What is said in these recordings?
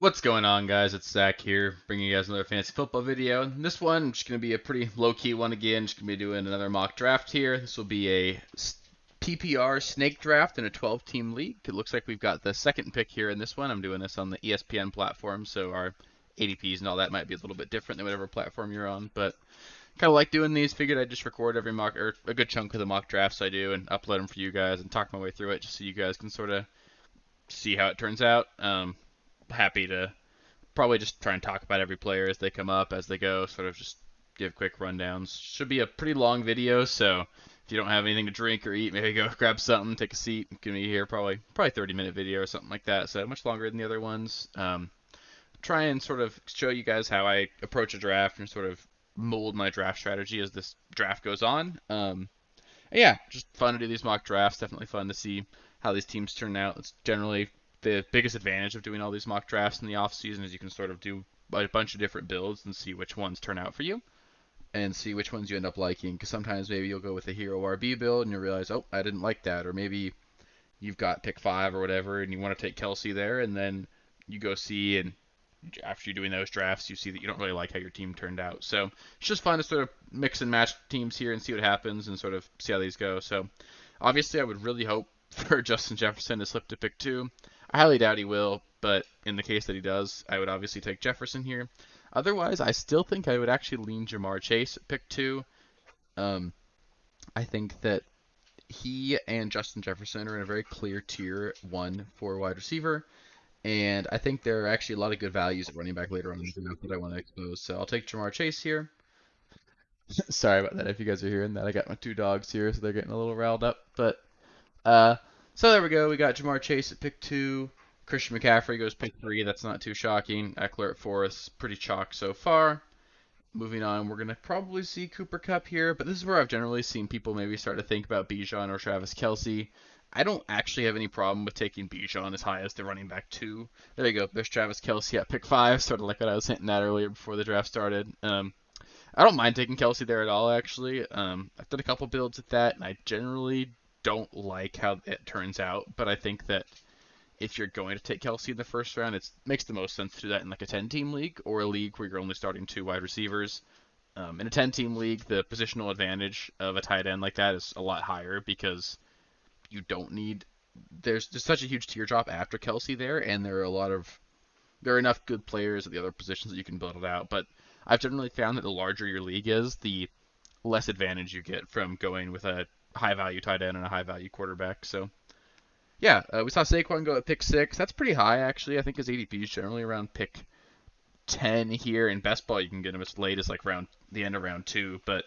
What's going on, guys? It's Zach here, bringing you guys another fantasy football video. And this one, just going to be a pretty low-key one again. Just going to be doing another mock draft here. This will be a PPR snake draft in a 12-team league. It looks like we've got the second pick here in this one. I'm doing this on the ESPN platform, so our ADPs and all that might be a little bit different than whatever platform you're on. But kind of like doing these. Figured I'd just record every mock, or a good chunk of the mock drafts I do, and upload them for you guys and talk my way through it, just so you guys can sort of see how it turns out. Happy to probably just try and talk about every player as they come up, as they go, sort of just give quick rundowns. Should be a pretty long video, so if you don't have anything to drink or eat, maybe go grab something, take a seat. Gonna be here probably 30-minute video or something like that, so much longer than the other ones. Try and sort of show you guys how I approach a draft and sort of mold my draft strategy as this draft goes on. Yeah, just fun to do these mock drafts. Definitely fun to see how these teams turn out. It's generally the biggest advantage of doing all these mock drafts in the off season is you can sort of do a bunch of different builds and see which ones turn out for you and see which ones you end up liking. Because sometimes maybe you'll go with a hero RB build and you realize, oh, I didn't like that, or maybe you've got pick 5 or whatever and you want to take Kelsey there, and then you go see, and after you're doing those drafts, you see that you don't really like how your team turned out. So it's just fun to sort of mix and match teams here and see what happens and sort of see how these go. So obviously, I would really hope for Justin Jefferson to slip to pick 2. I highly doubt he will, but in the case that he does, I would obviously take Jefferson here. Otherwise, I still think I would actually lean Jamar Chase at pick 2. Um, I think that he and Justin Jefferson are in a very clear tier 1 for wide receiver. And I think there are actually a lot of good values at running back later on in the draft that I want to expose. So I'll take Jamar Chase here. Sorry about that if you guys are hearing that. I got my 2 dogs here, so they're getting a little riled up. But uh, so there we go. We got Jamar Chase at pick 2. Christian McCaffrey goes pick 3. That's not too shocking. Eckler at 4 is pretty chalk so far. Moving on, we're going to probably see Cooper Kupp here, but this is where I've generally seen people maybe start to think about Bijan or Travis Kelce. I don't actually have any problem with taking Bijan as high as the running back 2. There you go. There's Travis Kelce at pick 5, sort of like what I was hinting at earlier before the draft started. I don't mind taking Kelce there at all, actually. I've done a couple builds at that, and I generally don't like how it turns out, but I think that if you're going to take Kelce in the first round, it makes the most sense to do that in like a 10-team league or a league where you're only starting 2 wide receivers. In a 10-team league, the positional advantage of a tight end like that is a lot higher because you don't need. There's just such a huge teardrop after Kelce there, and there are enough good players at the other positions that you can build it out. But I've generally found that the larger your league is, the less advantage you get from going with a high value tight end and a high value quarterback. So yeah, we saw Saquon go at pick 6. That's pretty high, actually. I think his ADP is generally around pick 10 here. In best ball, you can get him as late as like the end of round 2. But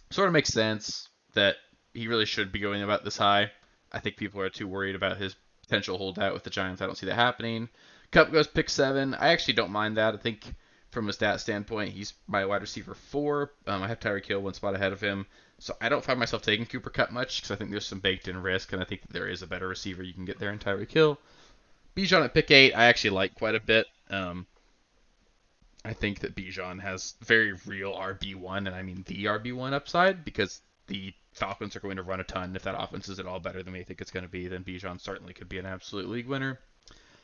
sort of makes sense that he really should be going about this high. I think people are too worried about his potential holdout with the Giants. I don't see that happening. Cup goes pick 7. I actually don't mind that. I think from a stat standpoint, he's my wide receiver 4. I have Tyreek Hill 1 spot ahead of him. So I don't find myself taking Cooper Kupp much because I think there's some baked-in risk, and I think that there is a better receiver you can get there in Tyreek Hill. Bijan at pick 8, I actually like quite a bit. I think that Bijan has very real RB1, and I mean the RB1 upside, because the Falcons are going to run a ton. If that offense is at all better than we think it's going to be, then Bijan certainly could be an absolute league winner.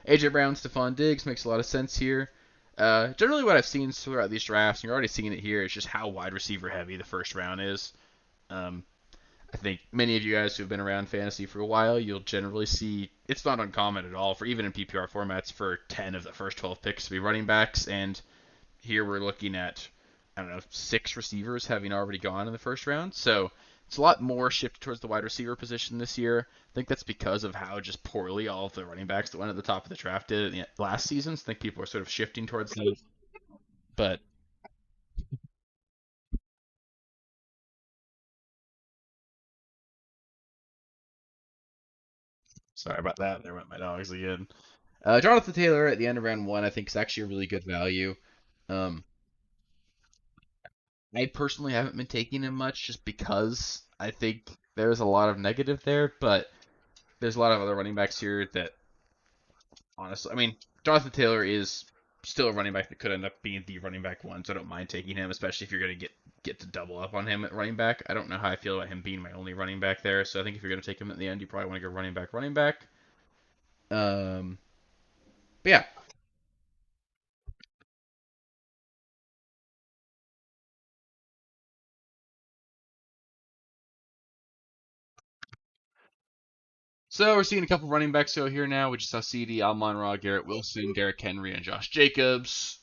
AJ Brown, Stephon Diggs makes a lot of sense here. Generally, what I've seen throughout these drafts, and you're already seeing it here, is just how wide receiver heavy the first round is. I think many of you guys who have been around fantasy for a while, you'll generally see it's not uncommon at all for even in PPR formats for 10 of the first 12 picks to be running backs, and here we're looking at, I don't know, 6 receivers having already gone in the first round. So it's a lot more shifted towards the wide receiver position this year. I think that's because of how just poorly all of the running backs that went at the top of the draft did last season. So I think people are sort of shifting towards those. But sorry about that. There went my dogs again. Jonathan Taylor at the end of round 1, I think, is actually a really good value. Um, I personally haven't been taking him much just because I think there's a lot of negative there, but there's a lot of other running backs here that honestly, I mean, Jonathan Taylor is still a running back that could end up being the running back 1, so I don't mind taking him, especially if you're going to get to double up on him at running back. I don't know how I feel about him being my only running back there, so I think if you're going to take him at the end, you probably want to go running back. Um, But yeah, so we're seeing a couple running backs go here now. We just saw CD, Almon-Ra, Garrett Wilson, Derrick Henry, and Josh Jacobs.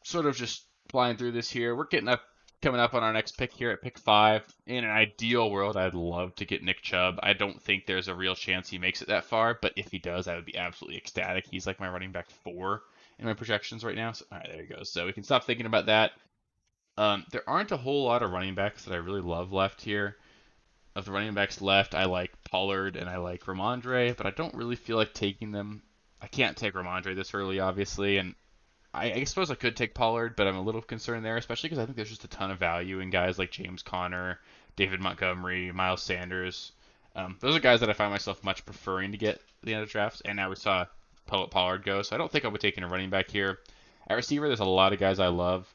Sort of just flying through this here. We're coming up on our next pick here at pick 5. In an ideal world, I'd love to get Nick Chubb. I don't think there's a real chance he makes it that far, but if he does, I would be absolutely ecstatic. He's like my running back 4 in my projections right now. So, all right, there he goes. So we can stop thinking about that. There aren't a whole lot of running backs that I really love left here. Of the running backs left, I like Pollard and I like Ramondre, but I don't really feel like taking them. I can't take Ramondre this early, obviously, and I suppose I could take Pollard, but I'm a little concerned there, especially because I think there's just a ton of value in guys like James Conner, David Montgomery, Miles Sanders. Those are guys that I find myself much preferring to get at the end of drafts, and now we saw Pollard go, so I don't think I'll be taking a running back here. At receiver, there's a lot of guys I love.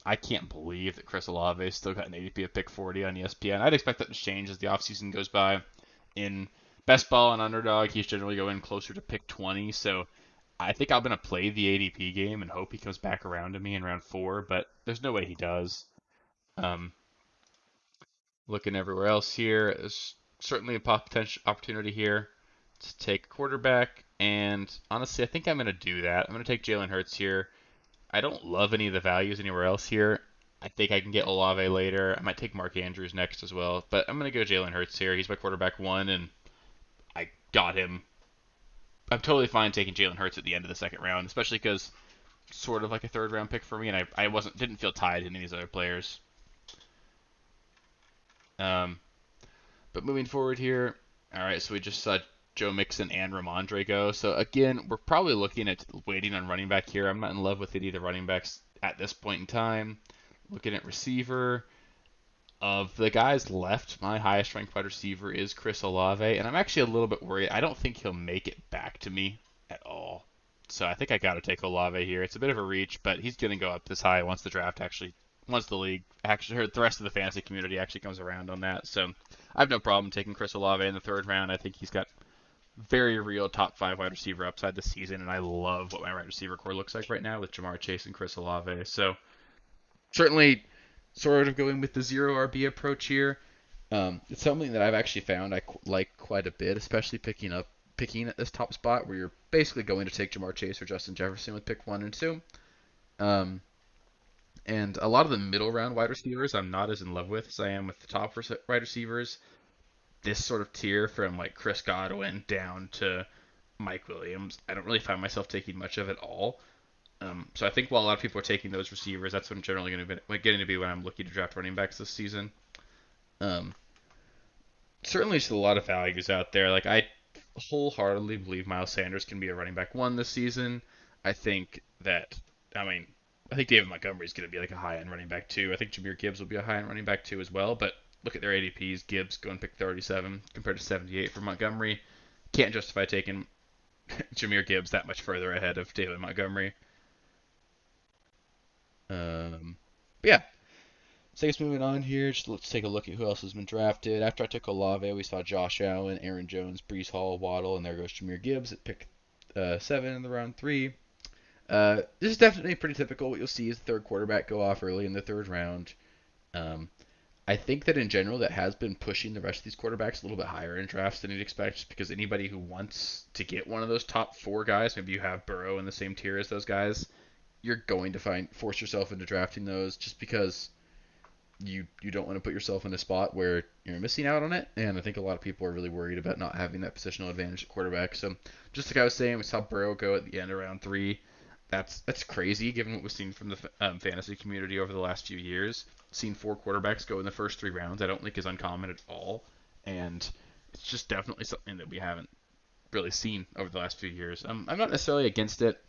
I can't believe that Chris Olave still got an ADP of pick 40 on ESPN. I'd expect that to change as the offseason goes by. In best ball and underdog, he's generally going closer to pick 20, so I think I'm going to play the ADP game and hope he comes back around to me in round 4, but there's no way he does. Um, Looking everywhere else here, there's certainly a potential opportunity here to take a quarterback, and honestly, I think I'm going to do that. I'm going to take Jalen Hurts here. I don't love any of the values anywhere else here. I think I can get Olave later. I might take Mark Andrews next as well, but I'm going to go Jalen Hurts here. He's my quarterback 1, and I got him. I'm totally fine taking Jalen Hurts at the end of the second round, especially because sort of like a third round pick for me, and I didn't feel tied to any of these other players. Um, but moving forward here, all right, so we just saw Joe Mixon and Ramondre go. So again, we're probably looking at waiting on running back here. I'm not in love with any of the running backs at this point in time. Looking at receiver, of the guys left, my highest ranked wide receiver is Chris Olave, and I'm actually a little bit worried. I don't think he'll make it back to me at all. So I think I got to take Olave here. It's a bit of a reach, but he's going to go up this high once the draft actually, once the league actually, or the rest of the fantasy community actually comes around on that. So I have no problem taking Chris Olave in the third round. I think he's got very real top 5 wide receiver upside this season, and I love what my wide receiver core looks like right now with Jamar Chase and Chris Olave. So certainly sort of going with the zero RB approach here. It's something that I've actually found I like quite a bit, especially picking at this top spot where you're basically going to take Jamar Chase or Justin Jefferson with pick 1 and 2. Um, and a lot of the middle round wide receivers I'm not as in love with as I am with the top wide receivers. This sort of tier from like Chris Godwin down to Mike Williams, I don't really find myself taking much of it all. So I think while a lot of people are taking those receivers, that's what I'm generally going to be getting to be when I'm looking to draft running backs this season. Um, Certainly, just a lot of values out there. Like I wholeheartedly believe Miles Sanders can be a running back 1 this season. I think that, I mean, I think David Montgomery is going to be like a high end running back 2. I think Jahmyr Gibbs will be a high end running back 2 as well. But look at their ADPs. Gibbs going pick 37 compared to 78 for Montgomery. Can't justify taking Jahmyr Gibbs that much further ahead of David Montgomery. But yeah, so I guess moving on here, just let's take a look at who else has been drafted. After I took Olave, we saw Josh Allen, Aaron Jones, Brees Hall, Waddle, and there goes Jahmyr Gibbs at pick 7 in the round 3. This is definitely pretty typical. What you'll see is the third quarterback go off early in the third round. Um, I think that in general that has been pushing the rest of these quarterbacks a little bit higher in drafts than you'd expect, just because anybody who wants to get one of those top 4 guys, maybe you have Burrow in the same tier as those guys, you're going to force yourself into drafting those just because you don't want to put yourself in a spot where you're missing out on it. And I think a lot of people are really worried about not having that positional advantage at quarterback. So just like I was saying, we saw Burrow go at the end of round 3. That's crazy given what we've seen from the fantasy community over the last few years. Seeing 4 quarterbacks go in the first 3 rounds, I don't think is uncommon at all. And it's just definitely something that we haven't really seen over the last few years. I'm not necessarily against it.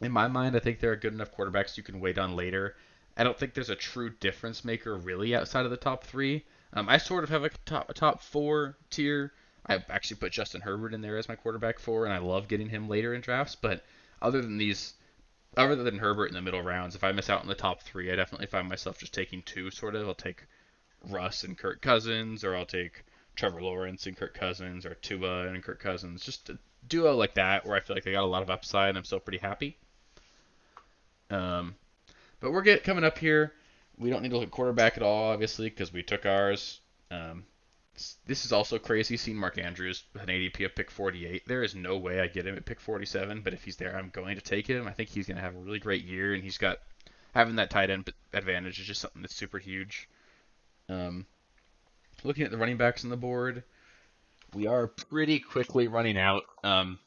In my mind, I think there are good enough quarterbacks you can wait on later. I don't think there's a true difference maker really outside of the top 3. I sort of have a top 4 tier. I actually put Justin Herbert in there as my quarterback 4, and I love getting him later in drafts. But other than these, other than Herbert in the middle rounds, if I miss out in the top 3, I definitely find myself just taking 2 sort of. I'll take Russ and Kirk Cousins, or I'll take Trevor Lawrence and Kirk Cousins, or Tua and Kirk Cousins. Just duo like that where I feel like they got a lot of upside and I'm still pretty happy. Um, but coming up here. We don't need to look at quarterback at all, obviously, because we took ours. Um, this is also crazy seeing Mark Andrews with an ADP of pick 48. There is no way I get him at pick 47, but if he's there, I'm going to take him. I think he's going to have a really great year, and he's got having that tight end advantage is just something that's super huge. Um, Looking at the running backs on the board, we are pretty quickly running out.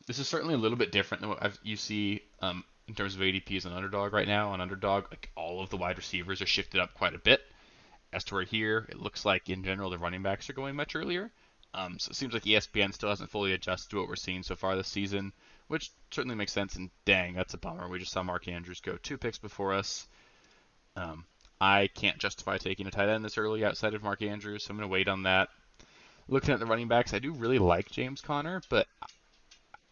This is certainly a little bit different than what you see in terms of ADP as an underdog right now. On underdog, like all of the wide receivers are shifted up quite a bit. As to where here, it looks like in general the running backs are going much earlier. So it seems like ESPN still hasn't fully adjusted to what we're seeing so far this season, which certainly makes sense. And dang, that's a bummer. We just saw Mark Andrews go 2 picks before us. Um, I can't justify taking a tight end this early outside of Mark Andrews, so I'm going to wait on that. Looking at the running backs, I do really like James Conner, but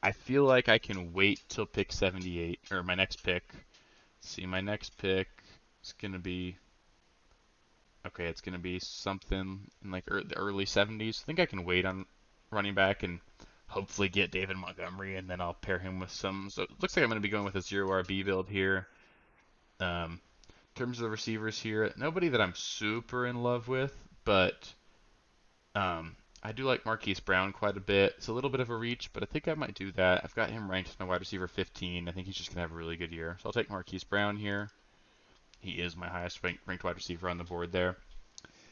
I feel like I can wait till pick 78 or my next pick. See, my next pick is going to be okay, it's going to be something in like the early 70s. I think I can wait on running back and hopefully get David Montgomery, and then I'll pair him with some. So it looks like I'm going to be going with a 0 RB build here. In terms of the receivers here, nobody that I'm super in love with, but I do like Marquise Brown quite a bit. It's a little bit of a reach, but I think I might do that. I've got him ranked as my wide receiver 15. I think he's just going to have a really good year. So I'll take Marquise Brown here. He is my highest ranked wide receiver on the board there.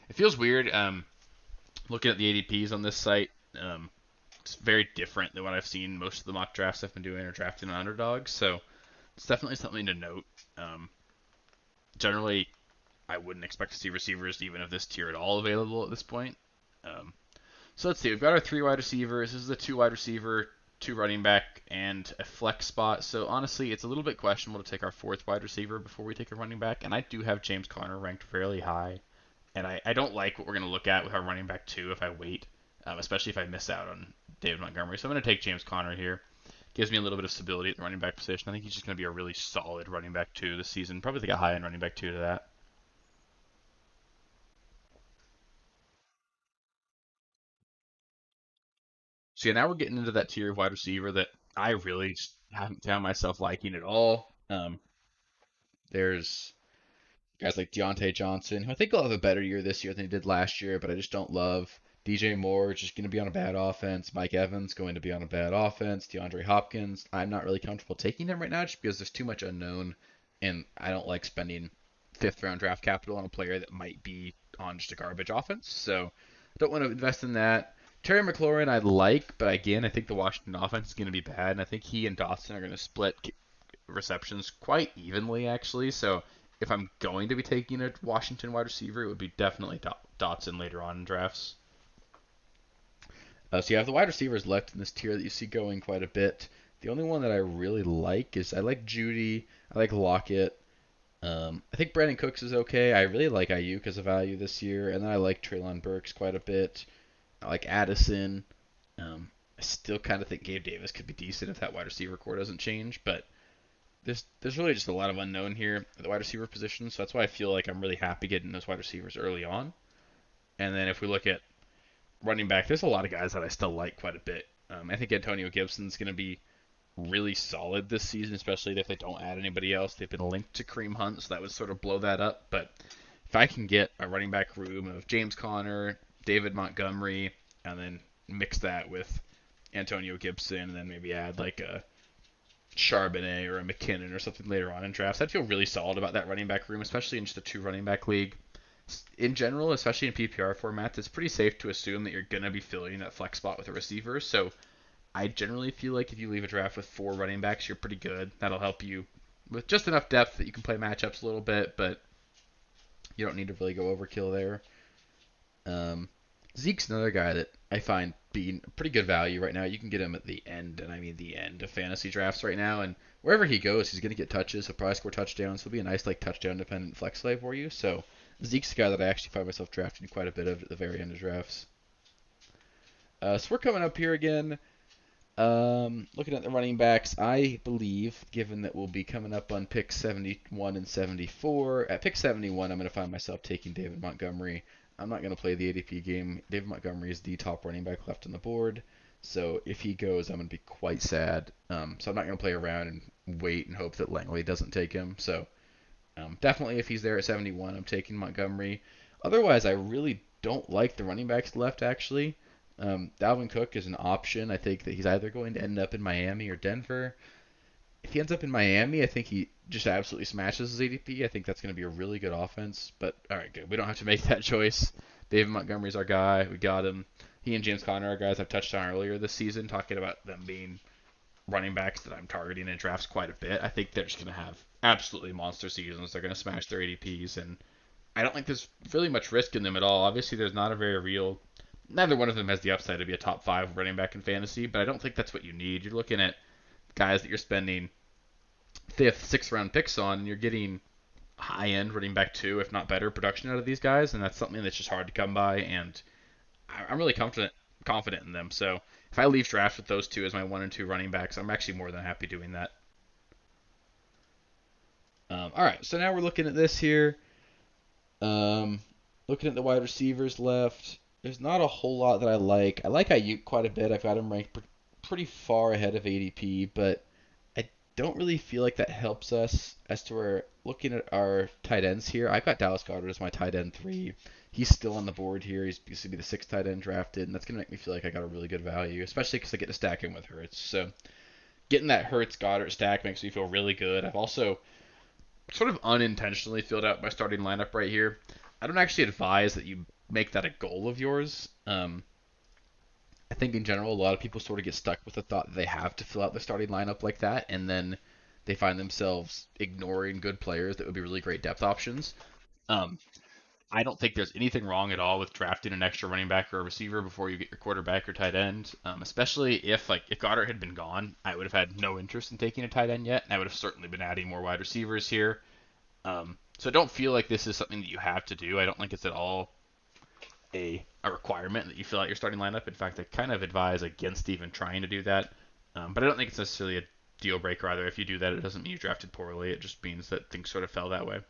It feels weird looking at the ADPs on this site. It's very different than what I've seen most of the mock drafts I've been doing or drafting on underdogs. So it's definitely something to note. Generally, I wouldn't expect to see receivers even of this tier at all available at this point. So let's see. We've got our 3 wide receivers. This is a 2 wide receiver, 2 running back, and a flex spot. So honestly, it's a little bit questionable to take our 4th wide receiver before we take a running back. And I do have James Conner ranked fairly high. And I don't like what we're going to look at with our running back 2 if I wait, especially if I miss out on David Montgomery. So I'm going to take James Conner here. Gives me a little bit of stability at the running back position. I think he's just going to be a really solid running back 2 this season. Probably think a high-end running back 2 to that. So yeah, now we're getting into that tier of wide receiver that I really just haven't found myself liking at all. There's guys like Deontay Johnson, who I think will have a better year this year than he did last year, but I just don't love. DJ Moore just going to be on a bad offense. Mike Evans going to be on a bad offense. DeAndre Hopkins, I'm not really comfortable taking him right now just because there's too much unknown, and I don't like spending 5th round draft capital on a player that might be on just a garbage offense. So I don't want to invest in that. Terry McLaurin I like, but again, I think the Washington offense is going to be bad, and I think he and Dotson are going to split receptions quite evenly, actually. So if I'm going to be taking a Washington wide receiver, it would be definitely Dotson later on in drafts. So you have the wide receivers left in this tier that you see going quite a bit. The only one that I really like is I like Judy. I like Lockett. I think Brandon Cooks is okay. I really like Ayuk as a value this year, and then I like Treylon Burks quite a bit. I like Addison. I still kind of think Gabe Davis could be decent if that wide receiver core doesn't change, but there's really just a lot of unknown here at the wide receiver position, so that's why I feel like I'm really happy getting those wide receivers early on. And then if we look at running back, there's a lot of guys that I still like quite a bit. I think Antonio Gibson's going to be really solid this season, especially if they don't add anybody else. They've been linked to Kareem Hunt, so that would sort of blow that up. But if I can get a running back room of James Conner, David Montgomery, and then mix that with Antonio Gibson, and then maybe add like a Charbonnet or a McKinnon or something later on in drafts, I'd feel really solid about that running back room, especially in just a 2 running back league. In general, especially in PPR formats, it's pretty safe to assume that you're going to be filling that flex spot with a receiver. So I generally feel like if you leave a draft with 4 running backs, you're pretty good. That'll help you with just enough depth that you can play matchups a little bit, but you don't need to really go overkill there. Zeke's another guy that I find being a pretty good value right now. You can get him at the end, and I mean the end of fantasy drafts right now, and wherever he goes, he's going to get touches. He'll probably score touchdowns. He'll be a nice like touchdown dependent flex play for you. So Zeke's the guy that I actually find myself drafting quite a bit of at the very end of drafts. So we're coming up here again. Looking at the running backs, I believe, given that we'll be coming up on pick 71 and 74, at pick 71, I'm going to find myself taking David Montgomery. I'm not going to play the ADP game. David Montgomery is the top running back left on the board. So if he goes, I'm going to be quite sad. So I'm not going to play around and wait and hope that Langley doesn't take him. So definitely if he's there at 71, I'm taking Montgomery. Otherwise, I really don't like the running backs left, actually. Dalvin Cook is an option. I think that he's either going to end up in Miami or Denver. If he ends up in Miami, I think he just absolutely smashes his ADP. I think that's going to be a really good offense. But all right, good. We don't have to make that choice. David Montgomery's our guy. We got him. He and James Conner are guys I've touched on earlier this season, talking about them being running backs that I'm targeting in drafts quite a bit. I think they're just going to have absolutely monster seasons. They're going to smash their ADPs, and I don't think there's really much risk in them at all. Obviously, there's not a very real. Neither one of them has the upside to be a top 5 running back in fantasy, but I don't think that's what you need. You're looking at guys that you're spending 5th, 6th round picks on, and you're getting high end running back 2, if not better, production out of these guys, and that's something that's just hard to come by. And I'm really confident in them. So if I leave drafts with those two as my 1 and 2 running backs, I'm actually more than happy doing that. All right, so now we're looking at this here. Looking at the wide receivers left, there's not a whole lot that I like. I like Ayuk quite a bit. I've got him ranked pretty far ahead of ADP, but I don't really feel like that helps us as to where looking at our tight ends here. I've got Dallas Goedert as my tight end 3. He's still on the board here. He's going to be the 6th tight end drafted, and that's going to make me feel like I got a really good value, especially because I get to stack him with Hurts. So getting that Hurts Goddard stack makes me feel really good. I've also sort of unintentionally filled out my starting lineup right here. I don't actually advise that you make that a goal of yours. I think in general, a lot of people sort of get stuck with the thought that they have to fill out the starting lineup like that, and then they find themselves ignoring good players that would be really great depth options. Um, I don't think there's anything wrong at all with drafting an extra running back or a receiver before you get your quarterback or tight end. Especially if Goddard had been gone, I would have had no interest in taking a tight end yet, and I would have certainly been adding more wide receivers here. So I don't feel like this is something that you have to do. I don't think it's at all a requirement that you fill out your starting lineup. In fact, I kind of advise against even trying to do that. But I don't think it's necessarily a deal breaker either. If you do that, it doesn't mean you drafted poorly. It just means that things sort of fell that way.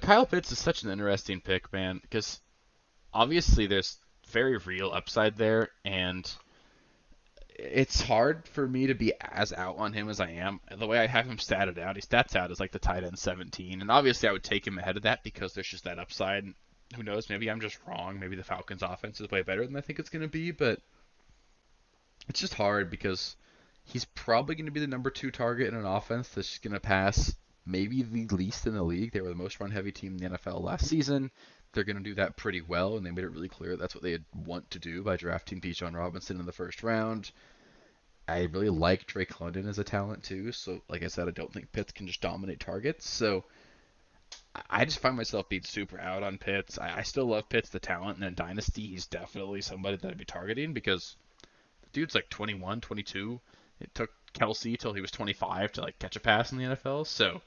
Kyle Pitts is such an interesting pick, man, because obviously there's very real upside there, and it's hard for me to be as out on him as I am. The way I have him statted out, he stats out as like the tight end 17, and obviously I would take him ahead of that because there's just that upside. Who knows? Maybe I'm just wrong. Maybe the Falcons' offense is way better than I think it's going to be, but it's just hard because he's probably going to be the number 2 target in an offense that's just going to pass maybe the least in the league. They were the most run-heavy team in the NFL last season. They're going to do that pretty well, and they made it really clear that's what they want to do by drafting Bijan Robinson in the first round. I really like Drake London as a talent too. So, like I said, I don't think Pitts can just dominate targets. So, I just find myself being super out on Pitts. I still love Pitts, the talent, and in Dynasty, he's definitely somebody that I'd be targeting because the dude's like 21, 22. It took Kelsey till he was 25 to like catch a pass in the NFL. So,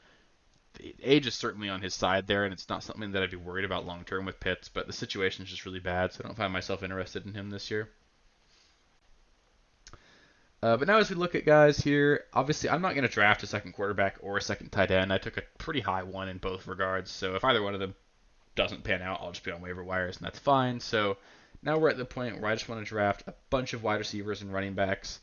the age is certainly on his side there, and it's not something that I'd be worried about long term with Pitts. But the situation is just really bad, so I don't find myself interested in him this year. But now as we look at guys here, obviously I'm not going to draft a second quarterback or a second tight end. I took a pretty high one in both regards. So if either one of them doesn't pan out, I'll just be on waiver wires, and that's fine. So now we're at the point where I just want to draft a bunch of wide receivers and running backs.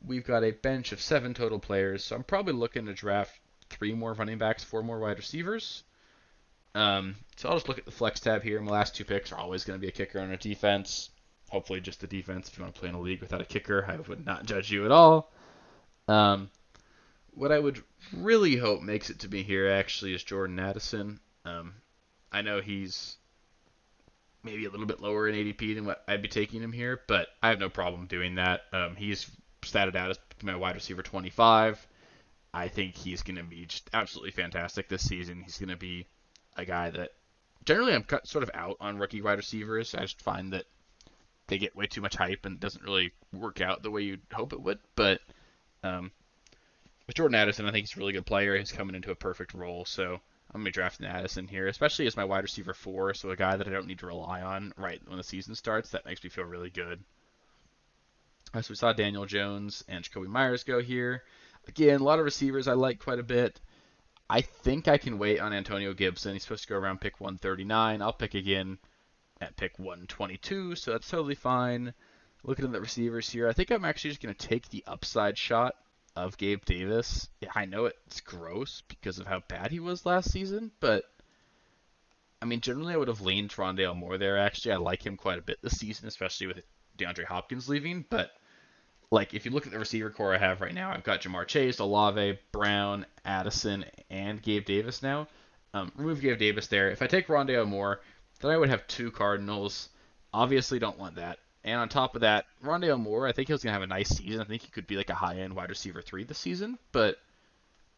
We've got a bench of 7 total players, so I'm probably looking to draft 3 more running backs, 4 more wide receivers. So I'll just look at the flex tab here. My last 2 picks are always going to be a kicker and a defense. Hopefully just the defense. If you want to play in a league without a kicker, I would not judge you at all. Um, what I would really hope makes it to me here actually is Jordan Addison. I know he's maybe a little bit lower in ADP than what I'd be taking him here, but I have no problem doing that. He's statted out as my wide receiver 25. I think he's going to be just absolutely fantastic this season. He's going to be a guy that generally I'm sort of out on rookie wide receivers. I just find that they get way too much hype and it doesn't really work out the way you'd hope it would. But with Jordan Addison, I think he's a really good player. He's coming into a perfect role, so I'm going to be drafting Addison here, especially as my wide receiver 4, so a guy that I don't need to rely on right when the season starts. That makes me feel really good. So we saw Daniel Jones and Jacoby Myers go here. Again, a lot of receivers I like quite a bit. I think I can wait on Antonio Gibson. He's supposed to go around pick 139. I'll pick again at pick 122, so that's totally fine. Looking at the receivers here, I think I'm actually just going to take the upside shot of Gabe Davis. Yeah, I know it's gross because of how bad he was last season, but I mean, generally I would have leaned Rondale Moore there. Actually, I like him quite a bit this season, especially with DeAndre Hopkins leaving. But like, if you look at the receiver core I have right now, I've got Jamar Chase, Olave, Brown, Addison, and Gabe Davis now. Remove Gabe Davis there. If I take Rondale Moore, then I would have two Cardinals. Obviously, don't want that. And on top of that, Rondale Moore, I think he's gonna have a nice season. I think he could be like a high-end wide receiver 3 this season. But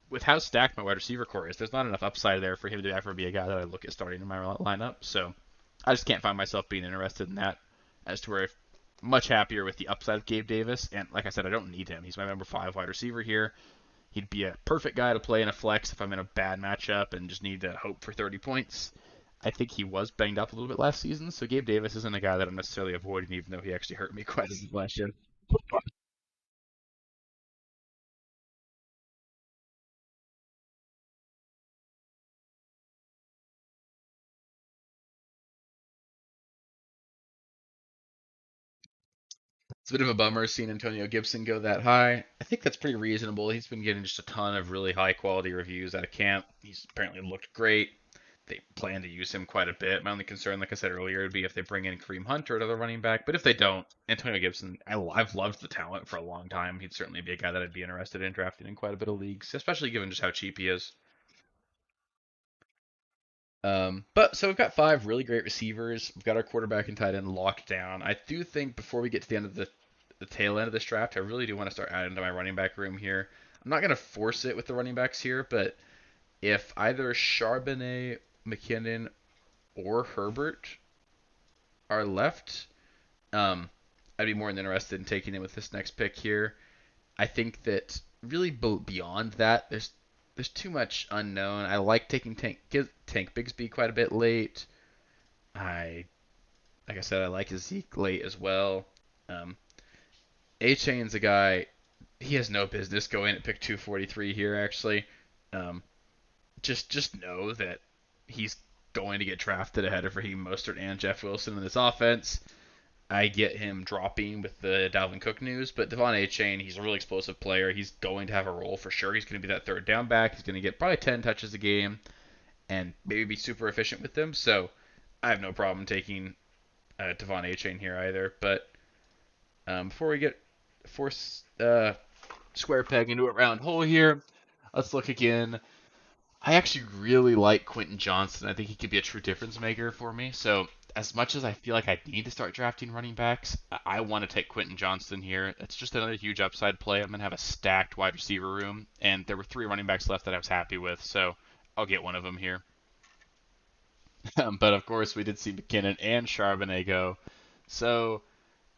with how stacked my wide receiver core is, there's not enough upside there for him to ever be a guy that I look at starting in my lineup. So I just can't find myself being interested in that. As to where I'm much happier with the upside of Gabe Davis, and like I said, I don't need him. He's my number 5 wide receiver here. He'd be a perfect guy to play in a flex if I'm in a bad matchup and just need to hope for 30 points. I think he was banged up a little bit last season, so Gabe Davis isn't a guy that I'm necessarily avoiding, even though he actually hurt me quite as much last year. It's a bit of a bummer seeing Antonio Gibson go that high. I think that's pretty reasonable. He's been getting just a ton of really high quality reviews out of camp. He's apparently looked great. They plan to use him quite a bit. My only concern, like I said earlier, would be if they bring in Kareem Hunt or another running back. But if they don't, Antonio Gibson, I've loved the talent for a long time. He'd certainly be a guy that I'd be interested in drafting in quite a bit of leagues, especially given just how cheap he is. But so we've got 5 really great receivers. We've got our quarterback and tight end locked down. I do think before we get to the end of the tail end of this draft, I really do want to start adding to my running back room here. I'm not gonna force it with the running backs here, but if either Charbonnet, McKinnon, or Herbert are left, um, I'd be more than interested in taking it with this next pick here. I think that really beyond that, there's too much unknown. I like taking Tank Bigsby quite a bit late. I like I said, I like Zeke late as well. Um, A Chain's a guy. He has no business going at pick 243 here. Actually, um, just know that he's going to get drafted ahead of Raheem Mostert and Jeff Wilson in this offense. I get him dropping with the Dalvin Cook news, but Devon A. Chain, he's a really explosive player. He's going to have a role for sure. He's going to be that third down back. He's going to get probably 10 touches a game and maybe be super efficient with them. So I have no problem taking Devon A. Chain here either. But before we get force square peg into a round hole here, let's look again. I actually really like Quentin Johnson. I think he could be a true difference maker for me. So as much as I feel like I need to start drafting running backs, I want to take Quentin Johnson here. It's just another huge upside play. I'm going to have a stacked wide receiver room, and there were 3 running backs left that I was happy with, so I'll get one of them here. But of course, we did see McKinnon and Charbonnet go. So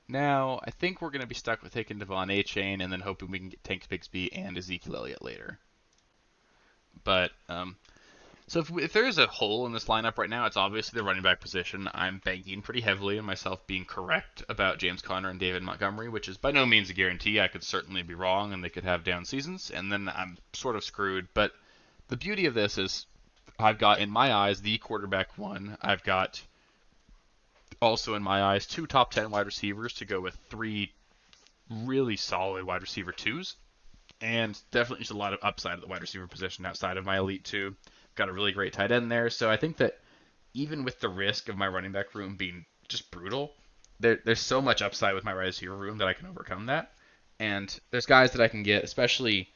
now I think we're going to be stuck with taking Devon A. Chain and then hoping we can get Tank Bigsby and Ezekiel Elliott later. But so if there is a hole in this lineup right now, it's obviously the running back position. I'm banking pretty heavily on myself being correct about James Conner and David Montgomery, which is by no means a guarantee. I could certainly be wrong, and they could have down seasons, and then I'm sort of screwed. But the beauty of this is I've got, in my eyes, the quarterback 1. I've got also, in my eyes, 2 top 10 wide receivers to go with 3 really solid wide receiver 2s. And definitely just a lot of upside at the wide receiver position outside of my elite 2. Got a really great tight end there. So I think that even with the risk of my running back room being just brutal, there's so much upside with my wide receiver room that I can overcome that. And there's guys that I can get, especially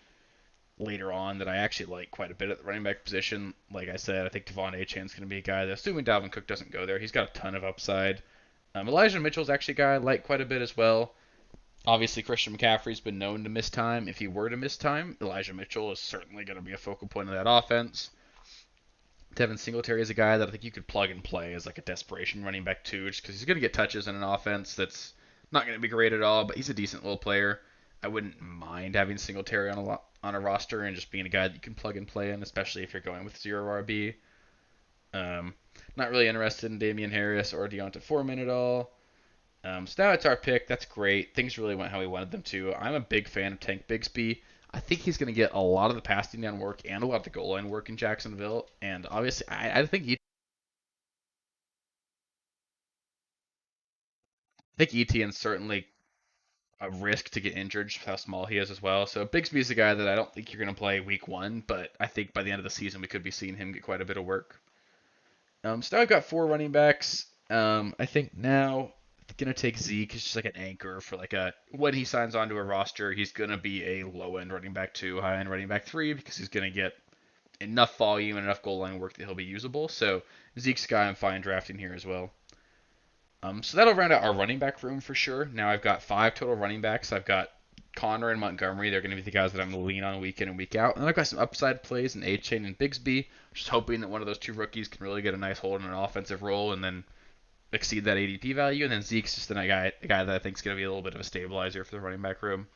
later on, that I actually like quite a bit at the running back position. Like I said, I think Devon Achan's going to be a guy that, assuming Dalvin Cook doesn't go there, he's got a ton of upside. Elijah Mitchell's actually a guy I like quite a bit as well. Obviously, Christian McCaffrey's been known to miss time. If he were to miss time, Elijah Mitchell is certainly going to be a focal point of that offense. Devin Singletary is a guy that I think you could plug and play as like a desperation running back too, just because he's going to get touches in an offense that's not going to be great at all, but he's a decent little player. I wouldn't mind having Singletary on a roster and just being a guy that you can plug and play in, especially if you're going with 0 RB. Not really interested in Damian Harris or Deonta Foreman at all. So now it's our pick. That's great. Things really went how we wanted them to. I'm a big fan of Tank Bigsby. I think he's going to get a lot of the passing down work and a lot of the goal line work in Jacksonville. And obviously, I think he I think ETN's certainly a risk to get injured, just how small he is as well. So Bigsby's a guy that I don't think you're going to play week one, but I think by the end of the season we could be seeing him get quite a bit of work. So now I've got four running backs. I think now gonna take Zeke as just like an anchor for like a when he signs onto a roster, he's gonna be a low end running back two, high end running back three because he's gonna get enough volume and enough goal line work that he'll be usable. So Zeke's a guy I'm fine drafting here as well. So that'll round out our running back room for sure. Now I've got five total running backs. I've got Connor and Montgomery. They're going to be the guys that I'm going to lean on week in and week out. And I've got some upside plays in A-Chain and Bigsby. Just hoping that one of those two rookies can really get a nice hold in an offensive role and then exceed that ADP value. And then Zeke's just a guy that I think is going to be a little bit of a stabilizer for the running back room.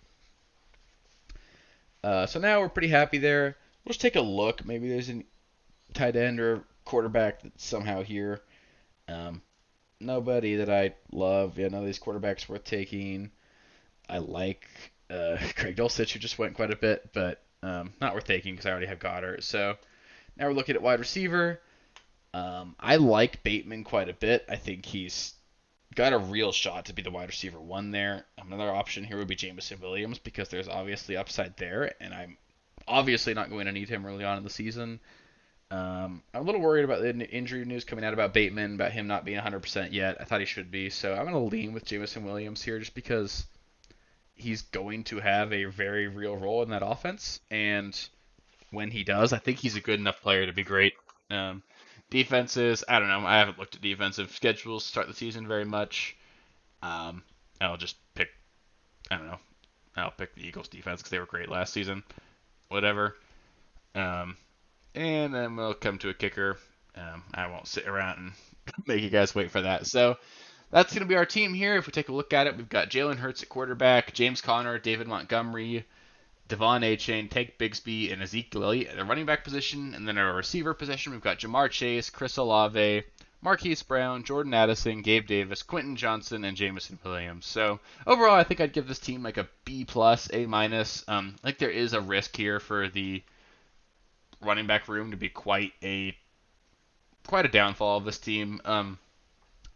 So now we're pretty happy there. We'll just take a look. Maybe there's a tight end or quarterback that's somehow here. Nobody that I love. Yeah, none of these quarterbacks worth taking. I like Craig Dulcich, who just went quite a bit, but not worth taking because I already have Goddard. So now we're looking at wide receiver. I like Bateman quite a bit. I think he's got a real shot to be the wide receiver one there. Another option here would be Jameson Williams because there's obviously upside there, and I'm obviously not going to need him early on in the season. I'm a little worried about the injury news coming out about Bateman, about him not being 100% yet. I thought he should be, so I'm going to lean with Jameson Williams here just because he's going to have a very real role in that offense, and when he does, I think he's a good enough player to be great. Defenses, I don't know. I haven't looked at defensive schedules to start the season very much. I'll just pick, I don't know. I'll pick the Eagles defense because they were great last season. Whatever. And then we'll come to a kicker. I won't sit around and make you guys wait for that. So that's going to be our team here. If we take a look at it, we've got Jalen Hurts at quarterback, James Conner, David Montgomery, Devon A-Chain, Tank Bigsby, and Ezekiel Elliott at the running back position. And then at our receiver position, we've got Jamar Chase, Chris Olave, Marquise Brown, Jordan Addison, Gabe Davis, Quentin Johnson, and Jameson Williams. So overall, I think I'd give this team like a B+, A-. Like there is a risk here for the running back room to be quite a downfall of this team. I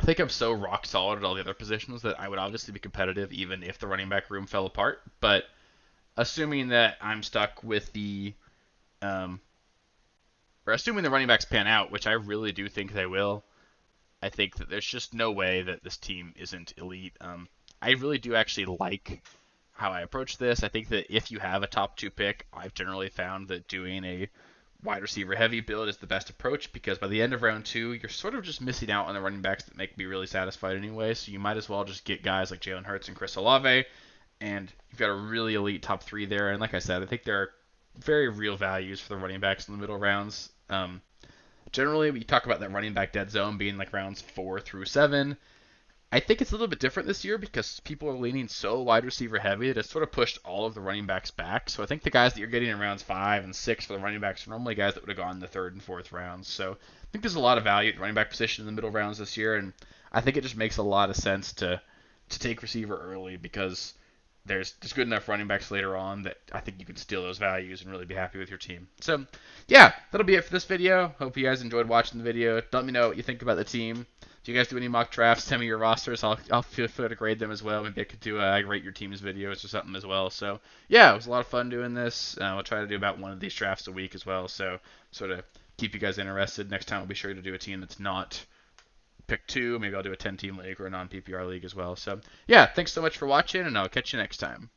think I'm so rock solid at all the other positions that I would obviously be competitive even if the running back room fell apart. But assuming that I'm stuck with or assuming the running backs pan out, which I really do think they will, I think that there's just no way that this team isn't elite. I really do actually like how I approach this. I think that if you have a top two pick, I've generally found that doing a wide receiver heavy build is the best approach because by the end of round two, you're sort of just missing out on the running backs that make me really satisfied anyway. So you might as well just get guys like Jalen Hurts and Chris Olave, and you've got a really elite top three there. And like I said, I think there are very real values for the running backs in the middle rounds. Generally, we talk about that running back dead zone being like rounds 4 through 7. I think it's a little bit different this year because people are leaning so wide receiver heavy that it's sort of pushed all of the running backs back. So I think the guys that you're getting in rounds 5 and 6 for the running backs are normally guys that would have gone in the third and fourth rounds. So I think there's a lot of value at running back position in the middle rounds this year, and I think it just makes a lot of sense to take receiver early because there's just good enough running backs later on that I think you can steal those values and really be happy with your team. So, yeah, that'll be it for this video. Hope you guys enjoyed watching the video. Let me know what you think about the team. Do you guys do any mock drafts? Send me your rosters. I'll feel free to grade them as well. Maybe I could do rate your team's videos or something as well. So, yeah, it was a lot of fun doing this. We'll try to do about one of these drafts a week as well. So, sort of keep you guys interested. Next time, I'll be sure to do a team that's not pick 2. Maybe I'll do a 10-team league or a non-PPR league as well. So, yeah, thanks so much for watching, and I'll catch you next time.